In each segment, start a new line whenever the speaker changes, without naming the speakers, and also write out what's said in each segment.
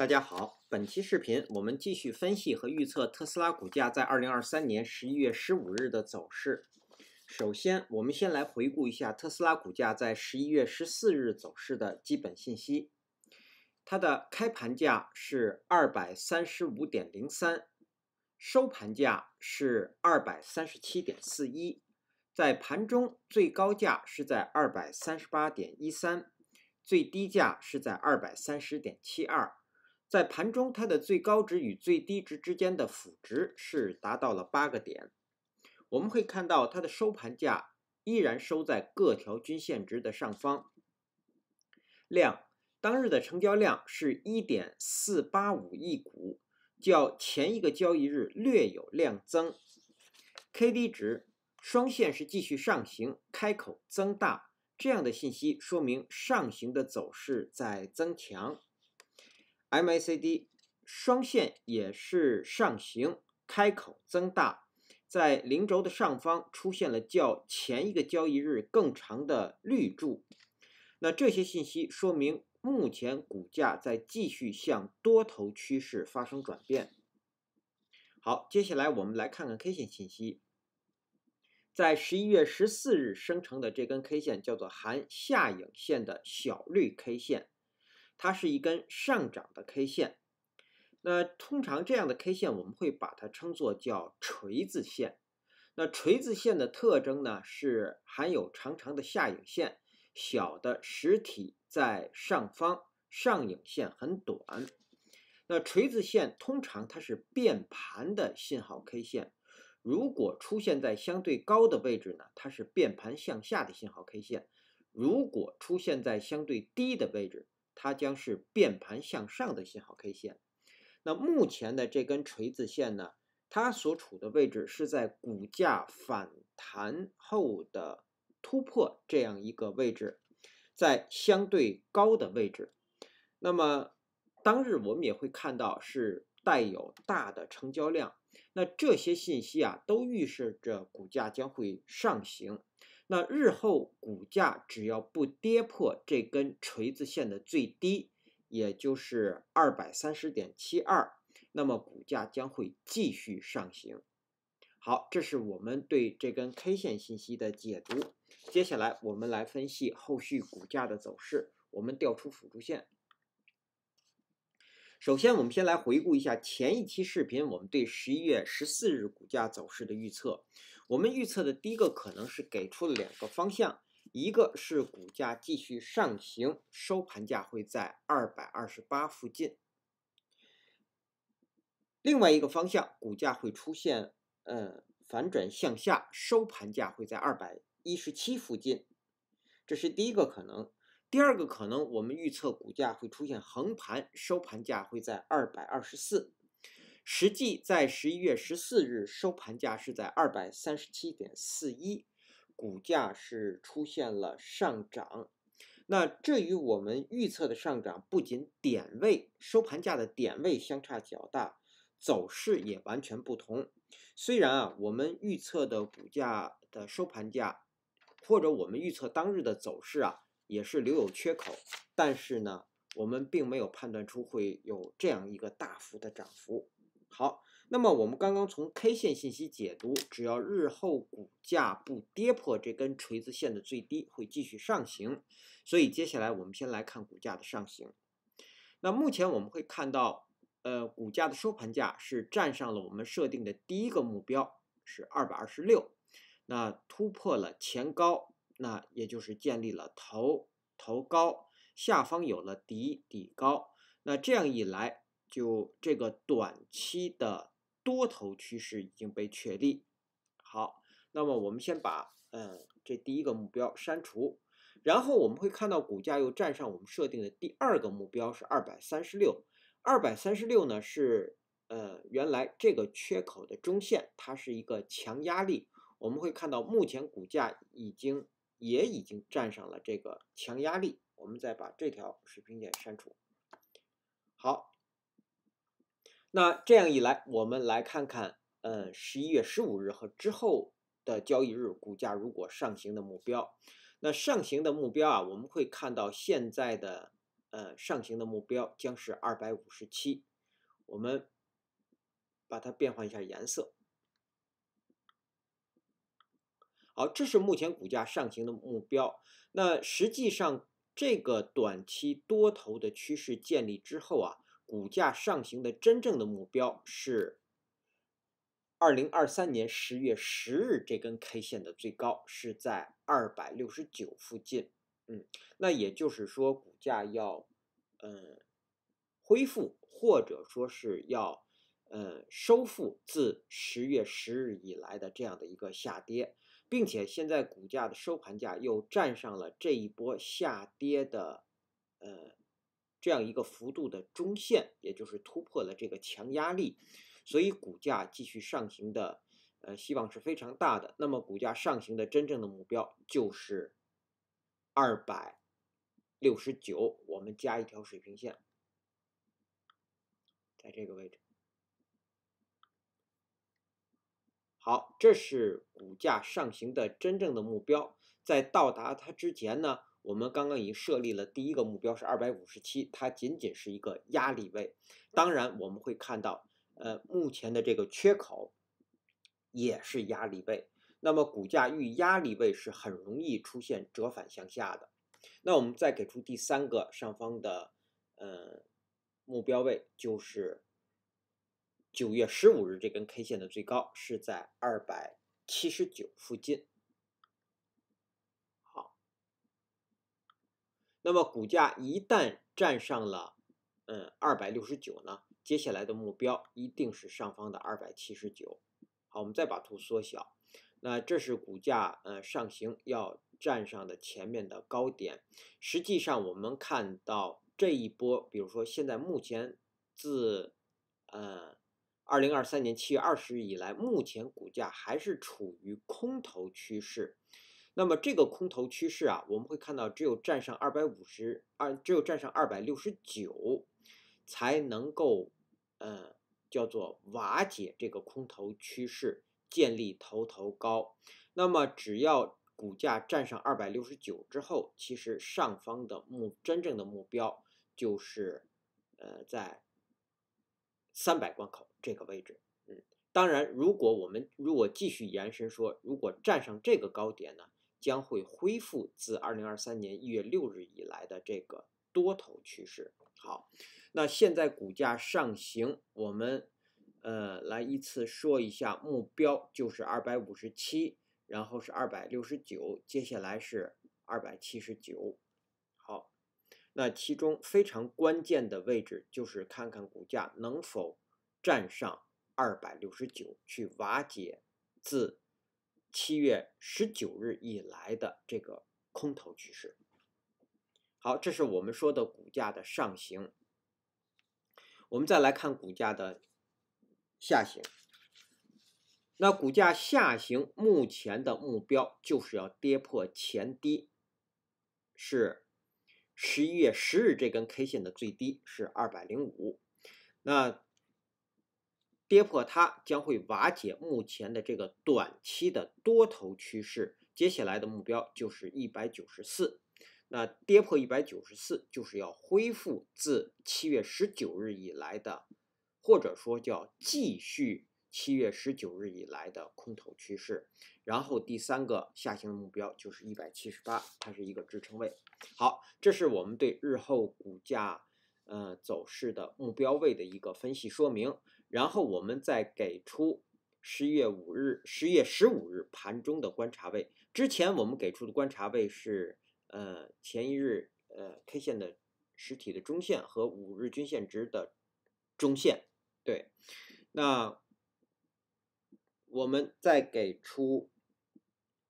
大家好，本期视频我们继续分析和预测特斯拉股价在2023年11月15日的走势。首先，我们先来回顾一下特斯拉股价在11月14日走势的基本信息。它的开盘价是235.03，收盘价是237.41，在盘中最高价是在238.13，最低价是在230.72。在盘中，它的最高值与最低值之间的幅值是达到了8个点。我们会看到它的收盘价依然收在各条均线值的上方。量，当日的成交量是 1.485 亿股，较前一个交易日略有量增。KD 值，双线是继续上行，开口增大，这样的信息说明上行的走势在增强。MACD 双线也是上行，开口增大，在零轴的上方出现了较前一个交易日更长的绿柱。那这些信息说明目前股价在继续向多头趋势发生转变。好，接下来我们来看看 K 线信息。在11月14日生成的这根 K 线叫做含下影线的小绿 K 线。它是一根上涨的 K 线，那通常这样的 K 线我们会把它称作叫锤子线。那锤子线的特征呢是含有长长的下影线，小的实体在上方，上影线很短。那锤子线通常它是变盘的信号 K 线，如果出现在相对高的位置呢，它是变盘向下的信号 K 线；如果出现在相对低的位置，它将是变盘向上的信号 K 线。那目前的这根锤子线呢，它所处的位置是在股价反弹后的突破这样一个位置，在相对高的位置。那么当日我们也会看到是带有大的成交量，那这些信息啊都预示着股价将会上行。那日后股价只要不跌破这根锤子线的最低，也就是230.72，那么股价将会继续上行。好，这是我们对这根 K 线信息的解读。接下来我们来分析后续股价的走势。我们调出辅助线。首先，我们先来回顾一下前一期视频我们对11月14日股价走势的预测。我们预测的第一个可能是给出了2个方向，一个是股价继续上行，收盘价会在228附近；另外一个方向，股价会出现反转向下，收盘价会在217附近。这是第一个可能。第二个可能，我们预测股价会出现横盘，收盘价会在224。实际在11月14日收盘价是在237.41，股价是出现了上涨。那这与我们预测的上涨不仅点位收盘价的点位相差较大，走势也完全不同。虽然我们预测的股价的收盘价或者我们预测当日的走势也是留有缺口，但是呢，我们并没有判断出会有这样一个大幅的涨幅。好，那么我们刚刚从 K 线信息解读，只要日后股价不跌破这根锤子线的最低，会继续上行。所以接下来我们先来看股价的上行。那目前我们会看到，股价的收盘价是站上了我们设定的第一个目标，是226，那突破了前高。那也就是建立了头高，下方有了底高，那这样一来，就这个短期的多头趋势已经被确立。好，那么我们先把这第一个目标删除，然后我们会看到股价又站上我们设定的第二个目标是236。236呢是原来这个缺口的中线，它是一个强压力。我们会看到目前股价也已经站上了这个强压力，我们再把这条水平点删除。好，那这样一来，我们来看看11月15日和之后的交易日股价如果上行的目标。那上行的目标我们会看到现在的上行的目标将是257。我们把它变换一下颜色。好，这是目前股价上行的目标。那实际上，这个短期多头的趋势建立之后啊，股价上行的真正的目标是2023年10月10日这根 K 线的最高是在269附近。那也就是说，股价要恢复，或者说是要收复自10月10日以来的这样的一个下跌，并且现在股价的收盘价又站上了这一波下跌的这样一个幅度的中线，也就是突破了这个强压力，所以股价继续上行的希望是非常大的。那么股价上行的真正的目标就是269，我们加一条水平线，在这个位置。好，这是股价上行的真正的目标。在到达它之前呢，我们刚刚已经设立了第一个目标是257，它仅仅是一个压力位。当然，我们会看到，目前的这个缺口也是压力位。那么股价遇压力位是很容易出现折返向下的。那我们再给出第三个上方的目标位，就是9月15日这根 K 线的最高是在279附近。好，那么股价一旦站上了269呢，接下来的目标一定是上方的279。好，我们再把图缩小。那这是股价上行要站上的前面的高点。实际上我们看到这一波，比如说现在目前自2023年7月20日以来，目前股价还是处于空头趋势。那么这个空头趋势啊，我们会看到只有站上269，才能够叫做瓦解这个空头趋势，建立头高。那么只要股价站上269之后，其实上方的真正的目标就是在300关口这个位置。当然，如果继续延伸说，如果站上这个高点呢，将会恢复自2023年1月6日以来的这个多头趋势。好，那现在股价上行，我们来依次说一下，目标就是257，然后是269，接下来是279。好，那其中非常关键的位置就是看看股价能否站上269，去瓦解自7月19日以来的这个空头趋势。好，这是我们说的股价的上行。我们再来看股价的下行。那股价下行目前的目标就是要跌破前低，是11月10日这根 K 线的最低是205。那跌破它将会瓦解目前的这个短期的多头趋势，接下来的目标就是194。那跌破194，就是要恢复自7月19日以来的，或者说叫继续7月19日以来的空头趋势。然后第三个下行的目标就是178，它是一个支撑位。好，这是我们对日后股价走势的目标位的一个分析说明。然后我们再给出10月15日盘中的观察位。之前我们给出的观察位是前一日K 线的实体的中线和5日均线值的中线。对，那我们再给出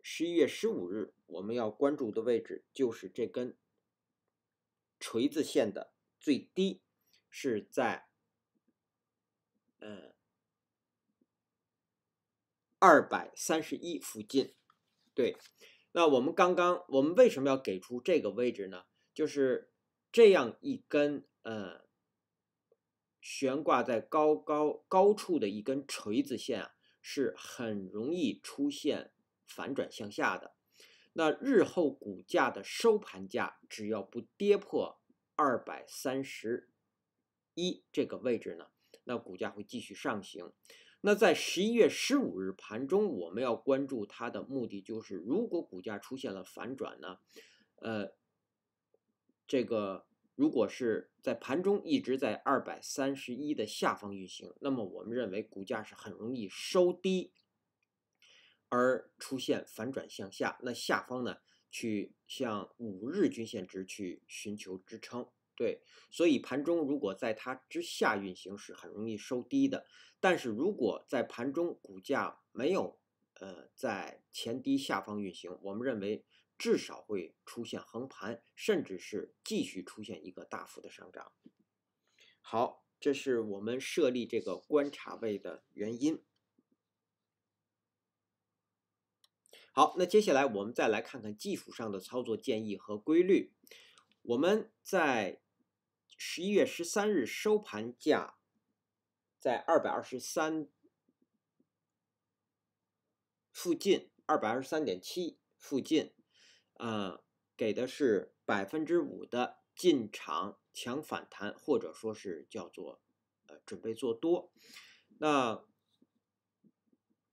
11月15日我们要关注的位置就是这根锤子线的最低是在231附近。对，那我们为什么要给出这个位置呢？就是这样一根悬挂在高处的一根锤子线啊，是很容易出现反转向下的。那日后股价的收盘价只要不跌破231这个位置呢，那股价会继续上行。那在11月15日盘中，我们要关注它的目的就是，如果股价出现了反转呢，这个如果是在盘中一直在231的下方运行，那么我们认为股价是很容易收低，而出现反转向下。那下方呢，去向5日均线值去寻求支撑。对，所以盘中如果在它之下运行是很容易收低的。但是如果在盘中股价没有在前低下方运行，我们认为至少会出现横盘，甚至是继续出现一个大幅的上涨。好，这是我们设立这个观察位的原因。好，那接下来我们再来看看技术上的操作建议和规律。我们在11月13日收盘价在223附近，223.7附近，给的是5%的进场抢反弹，或者说是叫做准备做多。那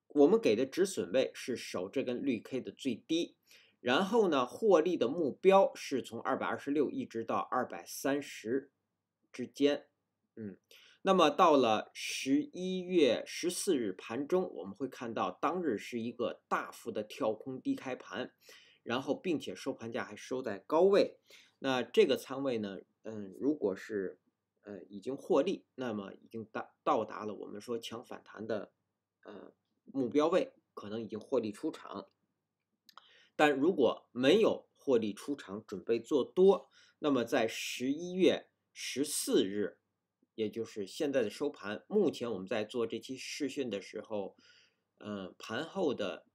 我们给的止损位是守这根绿 K 的最低，然后呢，获利的目标是从226一直到230之间。那么到了11月14日盘中，我们会看到当日是一个大幅的跳空低开盘，然后并且收盘价还收在高位。那这个仓位呢，如果是已经获利，那么已经到达了我们说抢反弹的目标位，可能已经获利出场。但如果没有获利出场，准备做多，那么在11月14日，也就是现在的收盘，目前我们在做这期视讯的时候，盘后的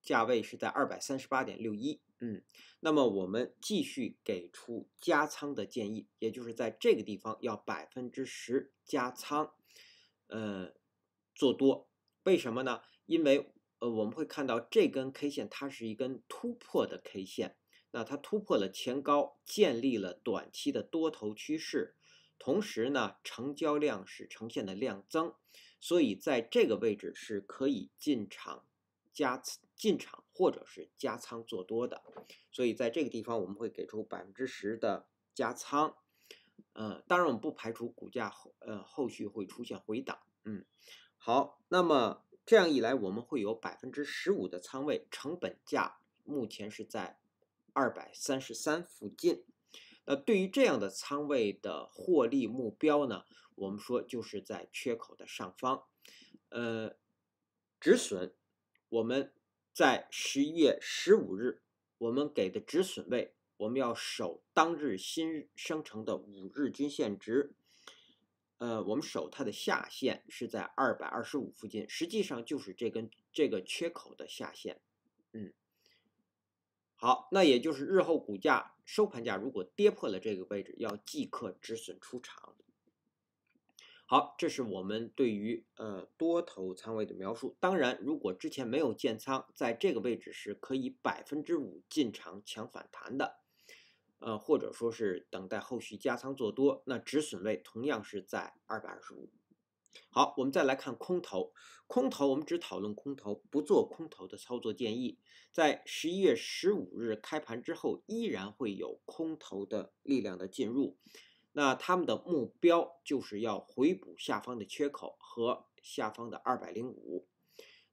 价位是在238.61，那么我们继续给出加仓的建议，也就是在这个地方要10%加仓，做多。为什么呢？因为我们会看到这根 K 线它是一根突破的 K 线，那它突破了前高，建立了短期的多头趋势，同时呢，成交量是呈现的量增，所以在这个位置是可以进场或者是加仓做多的，所以在这个地方我们会给出10%的加仓。当然我们不排除股价后续会出现回档。好，那么这样一来，我们会有15%的仓位，成本价目前是在233附近。对于这样的仓位的获利目标呢，我们说就是在缺口的上方。止损，我们在11月15日，我们给的止损位，我们要守当日新生成的5日均线值。我们守它的下限是在225附近，实际上就是这个缺口的下限。好，那也就是日后股价收盘价如果跌破了这个位置，要即刻止损出场。好，这是我们对于多头仓位的描述。当然，如果之前没有建仓，在这个位置是可以5%进场抢反弹的，或者说是等待后续加仓做多，那止损位同样是在225。好，我们再来看空头。空头我们只讨论空头，不做空头的操作建议。在11月15日开盘之后，依然会有空头的力量的进入。那他们的目标就是要回补下方的缺口和下方的205。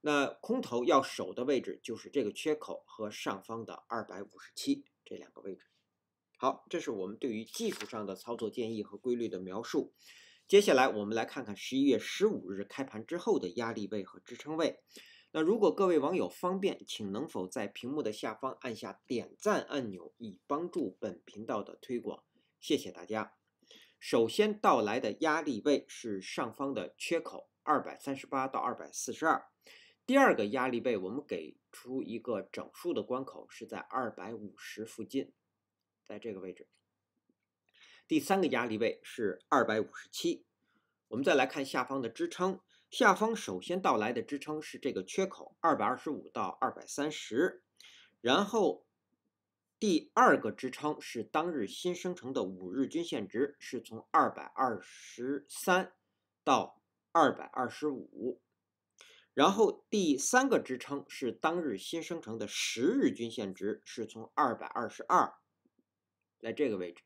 那空头要守的位置就是这个缺口和上方的257这两个位置。好，这是我们对于技术上的操作建议和规律的描述。接下来我们来看看11月15日开盘之后的压力位和支撑位。那如果各位网友方便，请能否在屏幕的下方按下点赞按钮，以帮助本频道的推广，谢谢大家。首先到来的压力位是上方的缺口238到242，第二个压力位我们给出一个整数的关口是在250附近，在这个位置。第三个压力位是257。我们再来看下方的支撑，下方首先到来的支撑是这个缺口225到230，然后第二个支撑是当日新生成的5日均线值，是从223到225。然后第三个支撑是当日新生成的10日均线值，是从222，在这个位置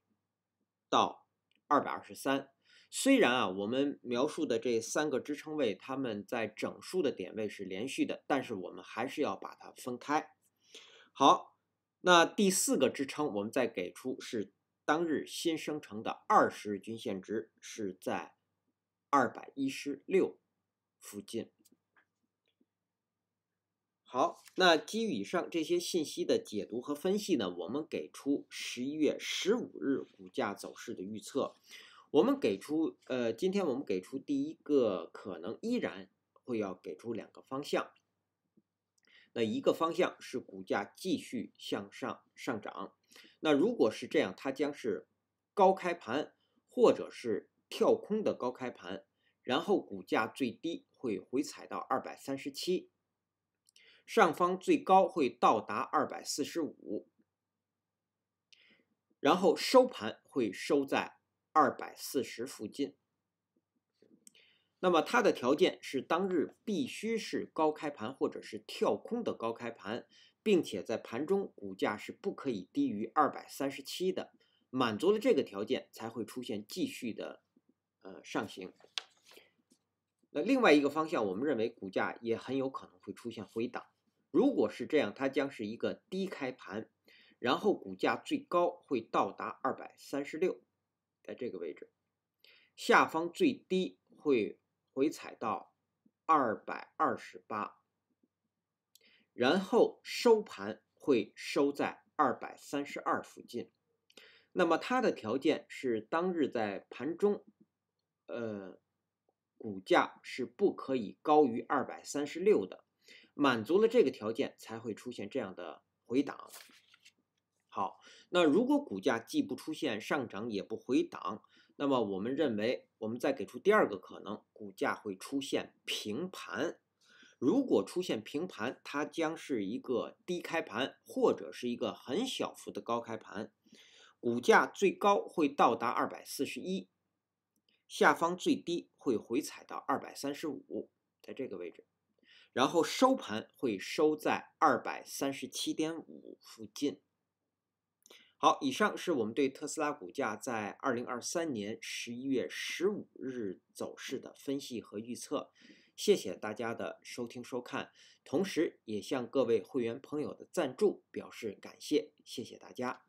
到223。虽然啊，我们描述的这3个支撑位，它们在整数的点位是连续的，但是我们还是要把它分开。好，那第4个支撑我们再给出是当日新生成的20日均线值，是在216附近。好，那基于以上这些信息的解读和分析呢，我们给出11月15日股价走势的预测。我们给出，今天我们给出第一个可能依然会要给出2个方向。那一个方向是股价继续向上涨。那如果是这样，它将是高开盘或者是跳空的高开盘，然后股价最低会回踩到237。上方最高会到达245，然后收盘会收在240附近。那么它的条件是当日必须是高开盘或者是跳空的高开盘，并且在盘中股价是不可以低于237的，满足了这个条件才会出现继续的上行。那另外一个方向，我们认为股价也很有可能会出现回档。如果是这样，它将是一个低开盘，然后股价最高会到达236，在这个位置，下方最低会回踩到228，然后收盘会收在232附近。那么它的条件是当日在盘中，股价是不可以高于236的。满足了这个条件，才会出现这样的回档。好，那如果股价既不出现上涨也不回档，那么我们认为，我们再给出第2个可能，股价会出现平盘。如果出现平盘，它将是一个低开盘，或者是一个很小幅的高开盘。股价最高会到达241，下方最低会回踩到235，在这个位置。然后收盘会收在237.5附近。好，以上是我们对特斯拉股价在2023年11月15日走势的分析和预测。谢谢大家的收听收看，同时也向各位会员朋友的赞助表示感谢，谢谢大家。